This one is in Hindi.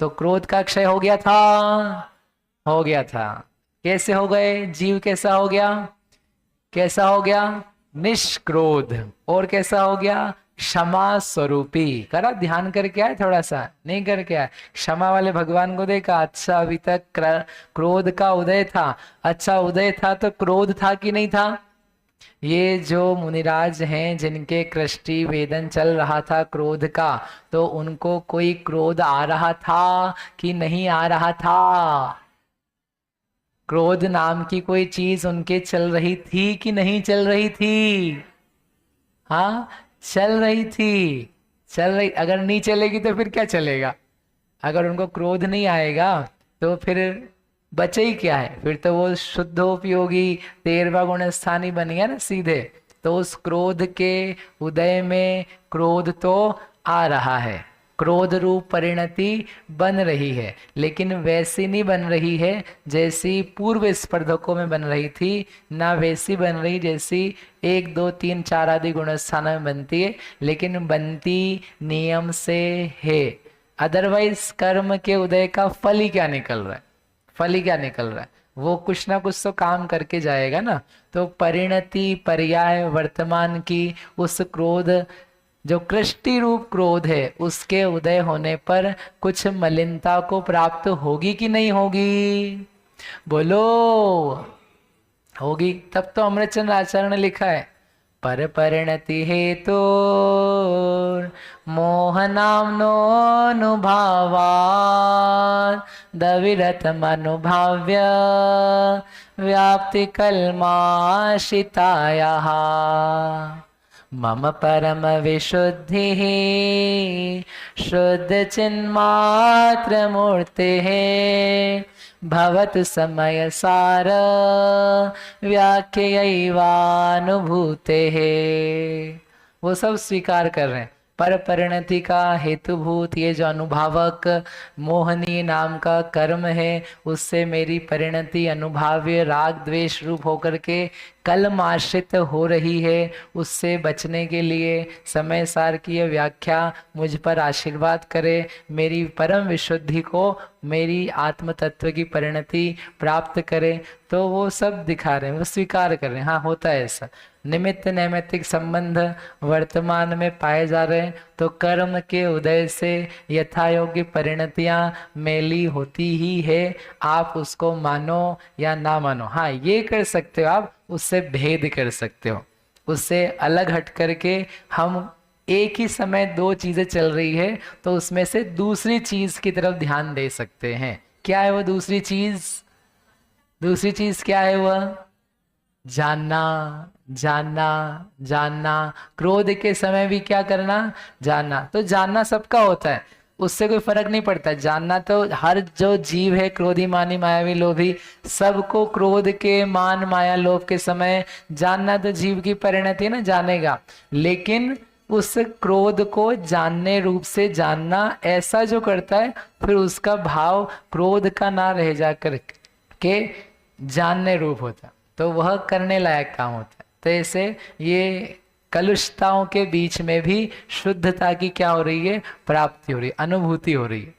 तो क्रोध का क्षय हो गया था, हो गया था। कैसे हो गए जीव, कैसा हो गया, कैसा हो गया, निष्क्रोध। और कैसा हो गया, क्षमा स्वरूपी। करा ध्यान करके आए, थोड़ा सा नहीं करके आए। क्षमा वाले भगवान को देखा, अच्छा अभी तक क्रोध का उदय था। अच्छा उदय था तो क्रोध था कि नहीं था। ये जो मुनिराज हैं जिनके कृष्टि वेदन चल रहा था क्रोध का, तो उनको कोई क्रोध आ रहा था कि नहीं आ रहा था। क्रोध नाम की कोई चीज उनके चल रही थी कि नहीं चल रही थी। हाँ, चल रही थी, चल रही। अगर नहीं चलेगी तो फिर क्या चलेगा। अगर उनको क्रोध नहीं आएगा तो फिर बचे ही क्या है, फिर तो वो शुद्धोपयोगी 13वां गुण स्थानी बन गया ना सीधे। तो उस क्रोध के उदय में क्रोध तो आ रहा है, क्रोध रूप परिणति बन रही है, लेकिन वैसी नहीं बन रही है जैसी पूर्व स्पर्धकों में बन रही थी, ना वैसी बन रही जैसी 1 2 3 4 आदि गुण स्थान में बनती है, लेकिन बनती नियम से है। अदरवाइज कर्म के उदय का फल ही क्या निकल रहा है, फल ही क्या निकल रहा है, वो कुछ ना कुछ तो काम करके जाएगा ना। तो परिणति पर्याय वर्तमान की उस क्रोध, जो कृष्टि रूप क्रोध है, उसके उदय होने पर कुछ मलिनता को प्राप्त होगी कि नहीं होगी, बोलो। होगी। तब तो अमृतचंद्र आचार्य ने लिखा है, पर परिणति हेतु मोहनामनो दविरतम अनुभाव्य व्याप्ति कल्माशिताया मम परम विशुद्धि शुद्ध चिन्मात्र मूर्ति भवतु समय सार व्याख्यैवानुभूते है। वो सब स्वीकार कर रहे हैं। पर परिणति का हेतुभूत ये जो अनुभावक मोहनीय नाम का कर्म है, उससे मेरी परिणति अनुभाव्य राग द्वेष रूप होकर के कलम आश्रित हो रही है। उससे बचने के लिए समय सार की यह व्याख्या मुझ पर आशीर्वाद करे, मेरी परम विशुद्धि को, मेरी आत्म तत्व की परिणति प्राप्त करे। तो वो सब दिखा रहे हैं, वो स्वीकार कर रहे हैं, हाँ होता है ऐसा। निमित्त नैमित्तिक संबंध वर्तमान में पाए जा रहे हैं, तो कर्म के उदय से यथा योग्य परिणतियां मेली होती ही है। आप उसको मानो या ना मानो, हाँ ये कर सकते हो आप, उससे भेद कर सकते हो, उससे अलग हट करके हम एक ही समय दो चीजें चल रही है तो उसमें से दूसरी चीज की तरफ ध्यान दे सकते हैं। क्या है वो दूसरी चीज, दूसरी चीज क्या है वह, जानना, जानना, जानना। क्रोध के समय भी क्या करना, जानना। तो जानना सबका होता है, उससे कोई फर्क नहीं पड़ता। जानना तो हर जो जीव है, क्रोधी मानी मायावी लोभी, सबको क्रोध के मान माया लोभ के समय जानना तो जीव की परिणति ना, जानेगा। लेकिन उस क्रोध को जानने रूप से जानना ऐसा जो करता है, फिर उसका भाव क्रोध का ना रह जाकर के जानने रूप होता, तो वह करने लायक काम होता है। तो ऐसे ये कलुषताओं के बीच में भी शुद्धता की क्या हो रही है, प्राप्ति हो रही है, अनुभूति हो रही है।